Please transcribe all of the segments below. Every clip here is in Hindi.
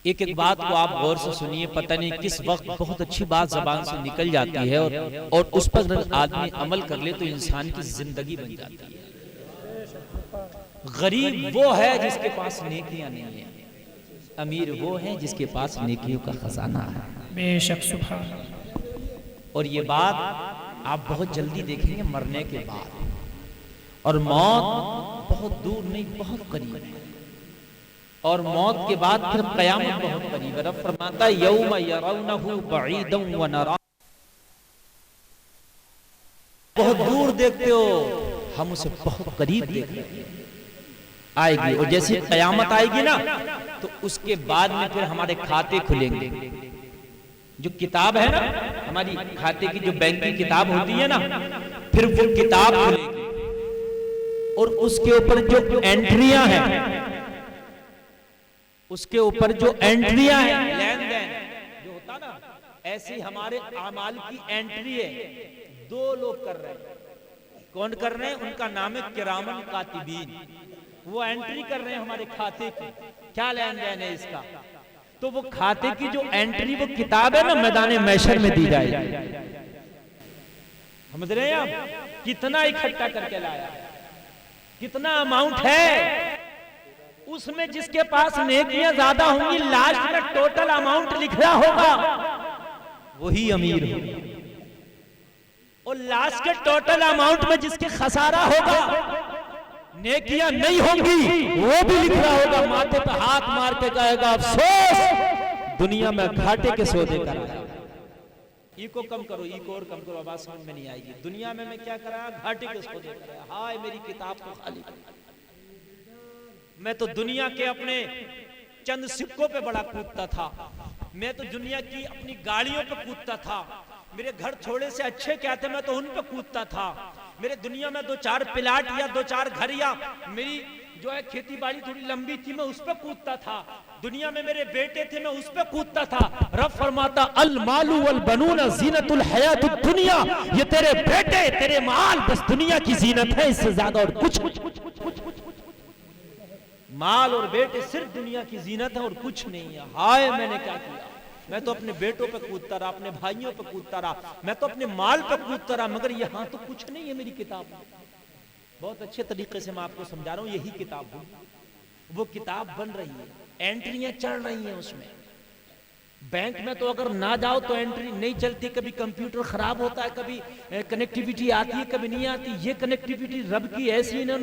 एक एक बात को आप गौर से सुनिए, पता नहीं किस वक्त बहुत अच्छी बात जबान से निकल जाती है और उस पर आदमी अमल कर ले तो इंसान की जिंदगी बन जाती है। गरीब वो है जिसके पास नेकियां नहीं है, अमीर वो है जिसके पास नेकियों का खजाना है। बेशक सुभान। और ये बात आप बहुत जल्दी देखेंगे मरने के बाद, और मौत बहुत दूर नहीं, बहुत करीब है। और मौत के बाद फिर कयामत बहुत करीब है। रब फरमाता है यौम यरौनहु बईदन व नरा, बहुत दूर देखते हो, हम उसे बहुत करीब देख रहे हैं। आएगी, और जैसे कयामत आएगी ना तो उसके बाद में फिर हमारे खाते खुलेंगे। जो किताब है ना हमारी खाते की, जो बैंक की किताब होती है ना, फिर वो किताब खुलेगी और उसके ऊपर जो एंट्रियां हैं, उसके ऊपर जो एंट्रियां हैं, लेन देन जो होता ना, ऐसी हमारे आमाल की एंट्री है। दो लोग कर रहे हैं। कौन कर रहे हैं? उनका नाम है किरामन कातिबीन। वो एंट्री कर रहे हैं हमारे खाते की, क्या लेन देन है इसका। तो वो खाते की जो एंट्री, वो किताब है ना, मैदान महशर में दी जाएगी। समझ रहे हैं आप? कितना इकट्ठा करके लाया, कितना अमाउंट है उसमें। जिसके पास नेकियां ज्यादा होंगी, लास्ट में टोटल अमाउंट लिख रहा होगा, वही अमीर होगा। और लास्ट के टोटल अमाउंट में जिसके खसारा होगा, नेकियां नहीं होंगी, वो भी लिख रहा होगा, माथे पे हाथ मार के कहेगा अफसोस दुनिया में घाटे के सौदे कराया। इको कम करो, इको और कम करो, आवाज समझ में नहीं आएगी। दुनिया में मैं क्या कराया? घाटे के सौदे कराया। हाय मेरी किताब को खाली कर। मैं तो दुनिया के अपने चंद सिक्कों पे बड़ा कूदता था, मैं तो दुनिया की अपनी गाड़ियों पे कूदता था, मेरे घर छोड़े से अच्छे क्या थे मैं तो उन पे कूदता था। मेरे दुनिया में 2-4 प्लाट या 2-4 घर या मेरी जो है खेती बाड़ी थोड़ी लंबी थी, मैं उस पे कूदता था। दुनिया में मेरे बेटे थे, मैं उस पे कूदता था। रब फरमाता अल मालू वल बनून ज़ीनतुल हयातुद दुनिया, ये तेरे बेटे तेरे माल बस दुनिया की जीनत है, इससे ज्यादा और कुछ। माल और बेटे सिर्फ दुनिया की जीनत है और कुछ नहीं है। हाय मैंने क्या किया, मैं तो अपने बेटों पे कूदता रहा, अपने भाइयों पे कूदता रहा, मैं तो अपने माल पे कूदता रहा, मगर यहाँ तो कुछ नहीं है मेरी किताब में। बहुत अच्छे तरीके से मैं आपको समझा रहा हूँ, यही किताब है, वो किताब बन रही है, एंट्रियां चढ़ रही हैं उसमें। बैंक में तो अगर ना जाओ तो एंट्री नहीं चलती, कभी कंप्यूटर खराब होता है, कभी कनेक्टिविटी आती है, कभी नहीं आती। ये कनेक्टिविटी रब की ऐसी ना,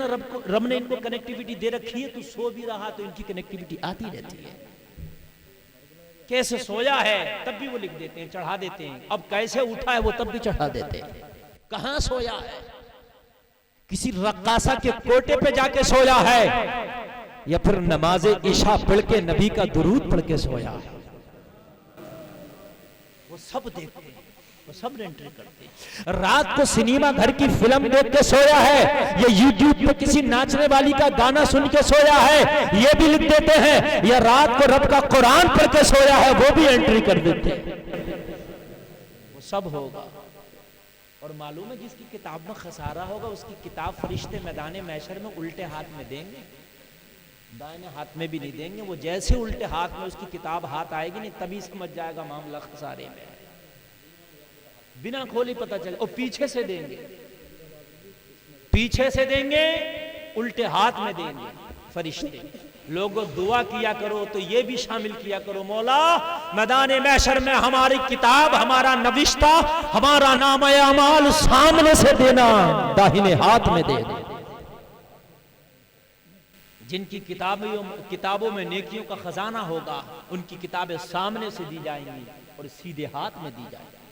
रब ने इनको कनेक्टिविटी दे रखी है, तो सो भी रहा तो इनकी कनेक्टिविटी आती रहती है। कैसे सोया है तब भी वो लिख देते हैं, चढ़ा देते हैं। अब कैसे उठा है वो तब भी चढ़ा देते हैं। कहां सोया है? किसी रक्कासा के कोटे पे जाके सोया है, या फिर नमाज इशा पढ़ के नबी का दुरूद पढ़ के सोया है। वो सब देखते हैं, वो सब एंट्री करते हैं। रात को सिनेमा घर की फिल्म देख के सोया है, या यूट्यूब पे किसी नाचने वाली का गाना सुन के सोया है, ये भी लिख देते हैं। या रात को रब का कुरान पढ़ के सोया है, वो भी एंट्री कर देते हैं। वो सब होगा। और मालूम है जिसकी किताब में खसारा होगा, उसकी किताब फरिश्ते मैदान महशर में उल्टे हाथ में देंगे, दाहिने हाथ में भी नहीं देंगे। वो जैसे उल्टे हाथ में उसकी किताब हाथ आएगी नहीं, तभी समझ जाएगा मामला खसारे में, बिना खोले पता चले। और पीछे से देंगे, पीछे से देंगे, उल्टे हाथ में देंगे फरिश्ते। लोगों दुआ किया करो तो ये भी शामिल किया करो, मौला मैदान महशर में हमारी किताब, हमारा नविश्ता, हमारा नाम अमाल सामने से देना, दाहिने हाथ में दे दे। जिनकी किताबों में नेकियों का खजाना होगा, उनकी किताबें सामने से दी जाएंगी और सीधे हाथ में दी जाएंगी।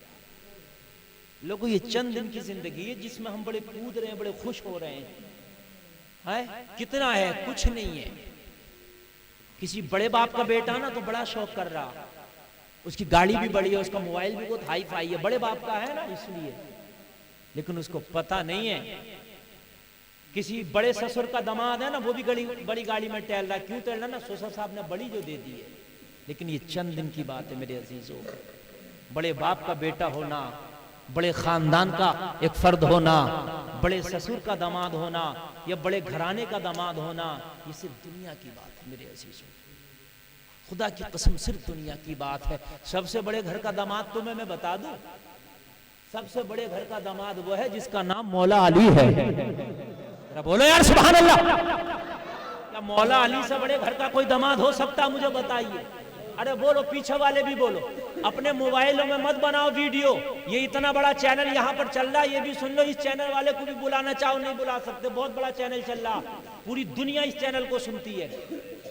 लोगों ये चंद दिन की जिंदगी है जिसमें हम बड़े कूद रहे हैं, बड़े खुश हो रहे हैं। कितना है? कुछ नहीं है। किसी बड़े बाप का बेटा ना तो बड़ा शौक कर रहा, उसकी गाड़ी भी बड़ी है, उसका मोबाइल भी बहुत हाई फाई है, बड़े बाप का है ना इसलिए, लेकिन उसको पता नहीं है। किसी बड़े ससुर का दामाद है ना, वो भी बड़ी गाड़ी में टहल रहा है। क्यों टहल रहा ना? ससुर साहब ने बड़ी जो दे दी है। लेकिन ये चंद दिन की बात है मेरे अजीजों। बड़े बाप का बेटा होना, बड़े खानदान का एक फर्द होना, बड़े ससुर का दामाद होना, या बड़े घराने का दामाद होना, ये सिर्फ दुनिया की बात है मेरे अजीजों। खुदा की कसम सिर्फ दुनिया की बात है। सबसे बड़े घर का दामाद तुम्हें मैं बता दूं, सबसे बड़े घर का दामाद वो है जिसका नाम मौला अली है। बोलो यार सुभान अल्लाह। क्या मौला अली से बड़े घर का कोई दामाद हो सकता, मुझे बताइए। अरे बोलो, पीछे वाले भी बोलो। अपने मोबाइलों में मत बनाओ वीडियो, ये इतना बड़ा चैनल यहाँ पर चल रहा है, ये भी सुन लो। इस चैनल वाले को भी बुलाना चाहो नहीं बुला सकते, बहुत बड़ा चैनल चल रहा, पूरी दुनिया इस चैनल को सुनती है,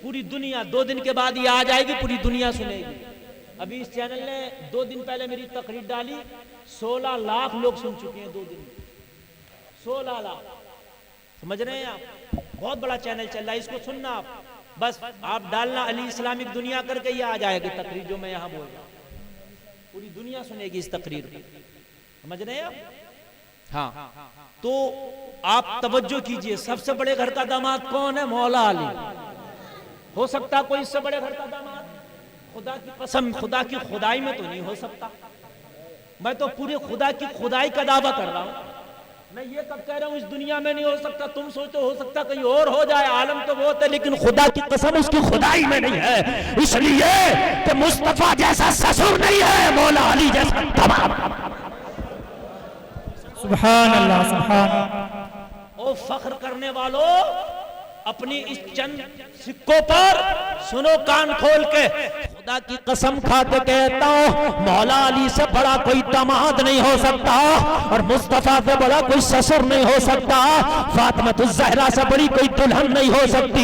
पूरी दुनिया। 2 दिन के बाद ये आ जाएगी, पूरी दुनिया सुनेगी। अभी इस चैनल ने 2 दिन पहले मेरी तकरीर डाली, 16 लाख लोग सुन चुके हैं 2 दिन में, 16 लाख। समझ रहे हैं आप? बहुत बड़ा चैनल चल रहा है, इसको सुनना आप। बस आप डालना अली इस्लामिक दुनिया करके, ये आ जाएगी तकरीर जो मैं यहाँ बोल रहा हूँ, पूरी दुनिया सुनेगी इस तकरीर को। समझ रहे हैं आप? हाँ, तो आप तवज्जो कीजिए। सबसे बड़े घर का दामाद कौन है? मौला अली। हो सकता कोई इससे बड़े घर का दामाद? खुदा की कसम, खुदा की खुदाई में तो नहीं हो सकता। मैं तो पूरे खुदा की खुदाई का दावा कर रहा हूं। मैं ये कब कह रहा हूं इस दुनिया में नहीं हो सकता? तुम सोचो हो सकता कहीं और हो जाए, आलम तो वो है, लेकिन खुदा की कसम उसकी खुदाई में नहीं है। इसलिए कि मुस्तफा जैसा ससुर नहीं है, मौला अली जैसा दामाद। सुभान अल्लाह, सुभान। ओ फख्र करने वालों, अपनी इस चंद सिक्कों पर सुनो कान खोल के, खुदा की कसम खा के कहता हूं, मौला अली से बड़ा कोई दामाद नहीं हो सकता और मुस्तफा से बड़ा कोई ससुर नहीं हो सकता, फातिमा ज़हरा से बड़ी कोई दुल्हन नहीं हो सकती।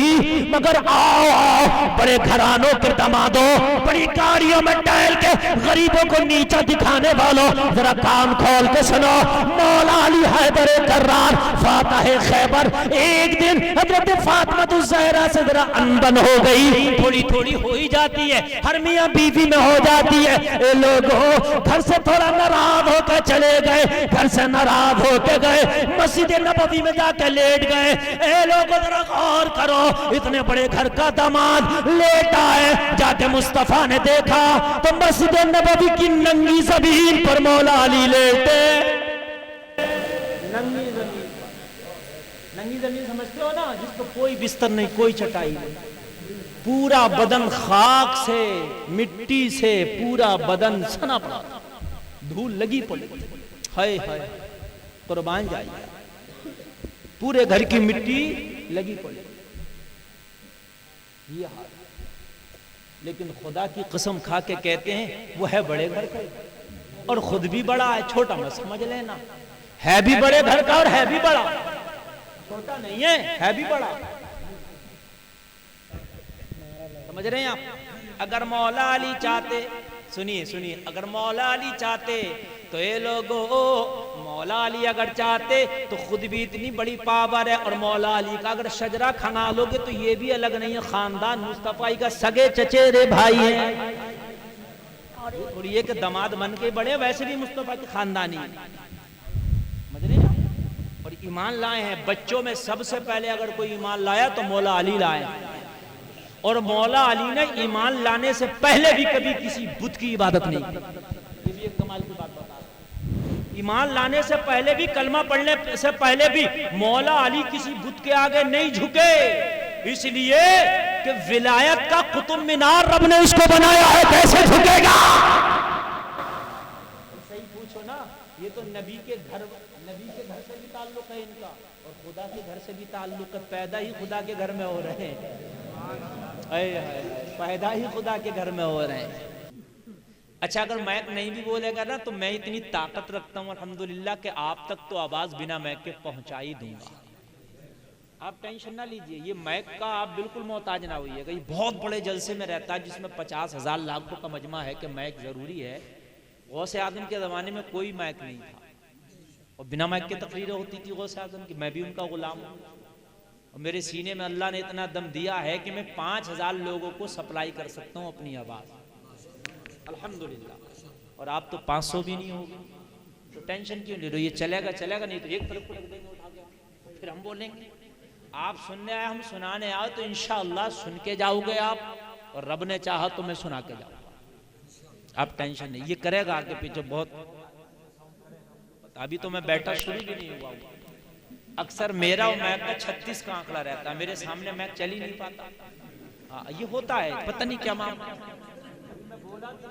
मगर आओ बड़े घरानों के दामादों, बड़ी गाड़ियों में टहल के गरीबों को नीचा दिखाने वालों, जरा कान खोल के सुनो। मौला अली हैदर कर्रार फातह खैबर, एक दिन हजरत फातिमा ज़हरा से जरा अनबन हो गई, थोड़ी थोड़ी हो ही जाती है, हर मियां बीवी में हो जाती है। ए लोगों, घर से थोड़ा नाराज होकर चले गए, घर से नाराज होके गए, मस्जिद नबवी में जाकर लेट गए। ए लोगों जरा गौर करो, इतने बड़े घर का दामाद लेटा है, जाके मुस्तफा ने देखा तो मस्जिद नबवी की नंगी जमीन पर मौला अली लेटे। नंगी जमीन, नंगी जमीन समझते हो ना, जिसको कोई बिस्तर नहीं, कोई चटाई नहीं, पूरा बदन खाक से, मिट्टी से पूरा बदन सना पड़ा, धूल लगी पड़ी। हाय हाय, कुर्बान जाइए, पूरे घर की मिट्टी लगी पड़ी, ये हाल। लेकिन खुदा की कसम खा के कहते हैं वो है बड़े घर का और खुद भी बड़ा है, छोटा मत समझ लेना। है भी बड़े घर का और है भी बड़ा, छोटा नहीं है भी बड़ा। समझ रहे हैं आप? अगर मौला अली चाहते, सुनिए सुनिए, अगर मौला अली चाहते तो ये लोगों, मौला अली अगर चाहते तो खुद भी इतनी बड़ी पावर है, और मौला अली का अगर शजरा खंगालोगे तो ये भी अलग नहीं है, खानदान मुस्तफा का सगे चचेरे भाई है। और ये कि दामाद बन के बड़े, वैसे भी मुस्तफा के खानदानी। समझ रहे हैं? और ईमान लाए हैं बच्चों में सबसे पहले अगर कोई ईमान लाया तो मौला अली लाए, और मौला अली ने ईमान लाने से पहले भी कभी किसी बुत की इबादत नहीं की। ये भी एक कमाल की बात बता रहा हूं। ईमान लाने से पहले भी, कलमा पढ़ने से पहले भी मौला अली किसी बुत के आगे नहीं झुके, इसलिए कि विलायत का कुतुब मीनार रब ने इसको बनाया है, कैसे झुकेगा? सही पूछो ना, ये तो नबी के घर से भी ताल्लुक है इनका, और खुदा के घर से भी ताल्लुक है, पैदा ही खुदा के घर में हो रहे हैं, पैदा ही खुदा के घर में हो रहे हैं। अच्छा, अगर मैक नहीं भी बोलेगा ना तो मैं इतनी ताकत रखता हूँ अल्हम्दुलिल्लाह कि आप तक तो आवाज बिना मैक के पहुंचा ही दूंगा। आप टेंशन ना लीजिए, ये मैक का आप बिल्कुल मोहताज ना होइएगा। ये बहुत बड़े जलसे में रहता है जिसमें 50,000 लाखों का मजमा है कि मैक जरूरी है। गौसे आजम के जमाने में कोई मैक नहीं था, और बिना मैक के तकरीरें होती थी गौसे आजम की। मैं भी उनका गुलाम हूँ, और मेरे सीने में अल्लाह ने इतना दम दिया है कि मैं 5,000 लोगों को सप्लाई कर सकता हूँ अपनी आवाज़, अल्हम्दुलिल्लाह। और आप तो 500 भी नहीं होगी, तो टेंशन क्यों ले रहे हो? ये चलेगा चलेगा, नहीं तो एक तरफ को रख देंगे उठा के, फिर हम बोलेंगे। आप सुनने आए, हम सुनाने आए, तो इंशाअल्लाह सुन के जाओगे आप, और रब ने चाहा तो मैं सुना के जाऊँगा। आप टेंशन नहीं, ये करेगा आगे पीछे बहुत। अभी तो मैं बैठा शुरू भी नहीं हुआ। अक्सर मेरा और मैक का 36 का आंकड़ा रहता है, मेरे सामने मैक चल ही नहीं पाता। हाँ, ये होता है, पता नहीं क्या माम